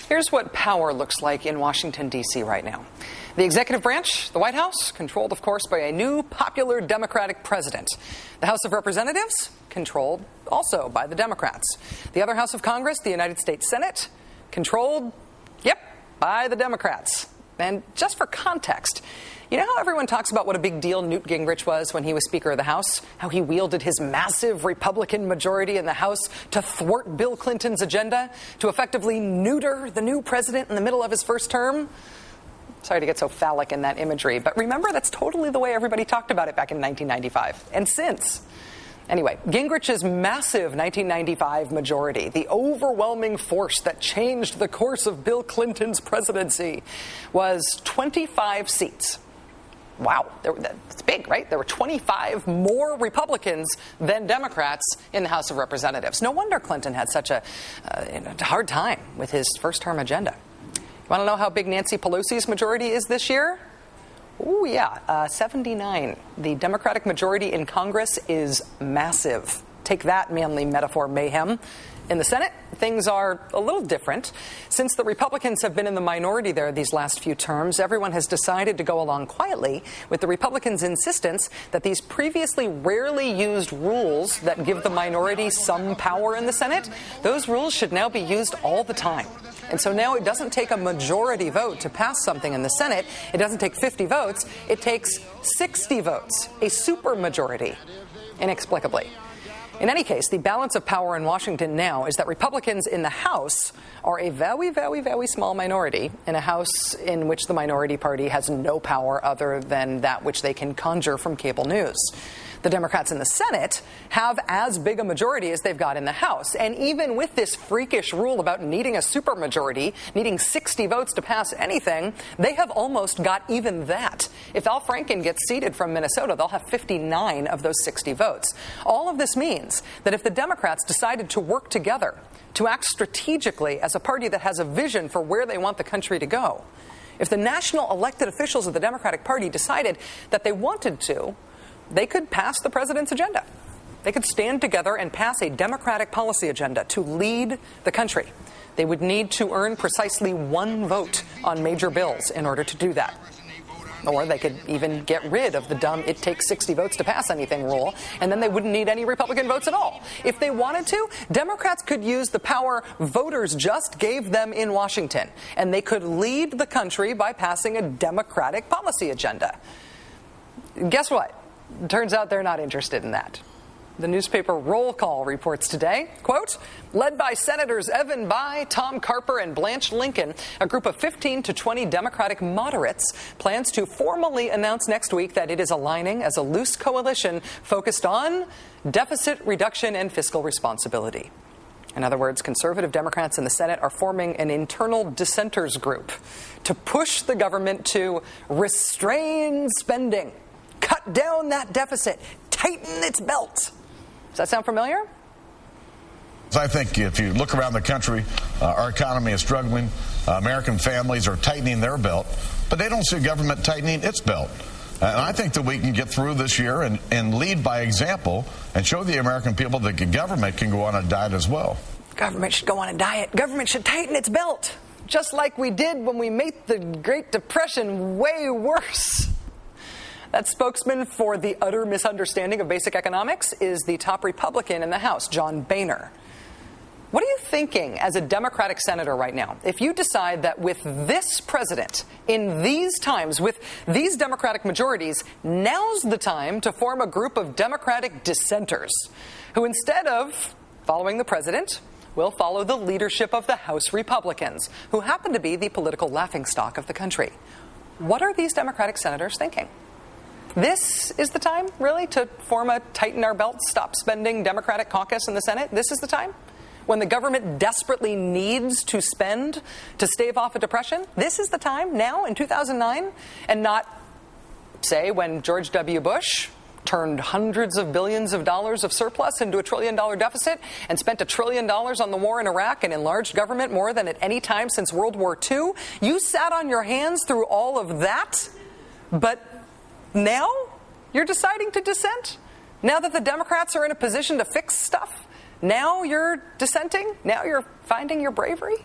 Here's what power looks like in Washington, D.C. right now. The executive branch, the White House, controlled, of course, by a new popular Democratic president. The House of Representatives, controlled also by the Democrats. The other House of Congress, the United States Senate, controlled, by the Democrats. And just for context, you know how everyone talks about what a big deal Newt Gingrich was when he was Speaker of the House? How he wielded his massive Republican majority in the House to thwart Bill Clinton's agenda, to effectively neuter the new president in the middle of his first term? Sorry to get so phallic in that imagery, but remember, that's totally the way everybody talked about it back in 1995, and since. Anyway, Gingrich's massive 1995 majority, the overwhelming force that changed the course of Bill Clinton's presidency, was 25 seats. Wow, that's big, right? There were 25 more Republicans than Democrats in the House of Representatives. No wonder Clinton had such a hard time with his first-term agenda. You want to know how big Nancy Pelosi's majority is this year? Oh, yeah, 79. The Democratic majority in Congress is massive. Take that, manly metaphor mayhem. In the Senate, things are a little different. Since the Republicans have been in the minority there these last few terms, everyone has decided to go along quietly with the Republicans' insistence that these previously rarely used rules that give the minority some power in the Senate, those rules should now be used all the time. And so now it doesn't take a majority vote to pass something in the Senate. It doesn't take 50 votes. It takes 60 votes, a supermajority, inexplicably. In any case, the balance of power in Washington now is that Republicans in the House are a very, very, very small minority in a House in which the minority party has no power other than that which they can conjure from cable news. The Democrats in the Senate have as big a majority as they've got in the House. And even with this freakish rule about needing a supermajority, needing 60 votes to pass anything, they have almost got even that. If Al Franken gets seated from Minnesota, they'll have 59 of those 60 votes. All of this means that if the Democrats decided to work together, to act strategically as a party that has a vision for where they want the country to go, if the national elected officials of the Democratic Party decided that they wanted to, they could pass the president's agenda. They could stand together and pass a Democratic policy agenda to lead the country. They would need to earn precisely one vote on major bills in order to do that. Or they could even get rid of the dumb "it takes 60 votes to pass anything" rule, and then they wouldn't need any Republican votes at all. If they wanted to, Democrats could use the power voters just gave them in Washington, and they could lead the country by passing a Democratic policy agenda. Guess what? Turns out they're not interested in that. The newspaper Roll Call reports today, quote, led by Senators Evan Bayh, Tom Carper, and Blanche Lincoln, a group of 15 to 20 Democratic moderates plans to formally announce next week that it is aligning as a loose coalition focused on deficit reduction and fiscal responsibility. In other words, conservative Democrats in the Senate are forming an internal dissenters group to push the government to restrain spending, cut down that deficit, tighten its belt. Does that sound familiar? I think if you look around the country, our economy is struggling. American families are tightening their belt, but they don't see government tightening its belt. And I think that we can get through this year and lead by example and show the American people that the government can go on a diet as well. Government should go on a diet. Government should tighten its belt, just like we did when we made the Great Depression way worse. That spokesman for the utter misunderstanding of basic economics is the top Republican in the House, John Boehner. What are you thinking as a Democratic senator right now if you decide that with this president, in these times, with these Democratic majorities, now's the time to form a group of Democratic dissenters who, instead of following the president, will follow the leadership of the House Republicans, who happen to be the political laughingstock of the country? What are these Democratic senators thinking? This is the time, really, to form a tighten our belts, stop spending Democratic caucus in the Senate? This is the time? When the government desperately needs to spend to stave off a depression? This is the time, now, in 2009? And not, say, when George W. Bush turned hundreds of billions of dollars of surplus into $1 trillion deficit and spent $1 trillion on the war in Iraq and enlarged government more than at any time since World War II? You sat on your hands through all of that, but now you're deciding to dissent? Now that the Democrats are in a position to fix stuff? Now you're dissenting? Now you're finding your bravery?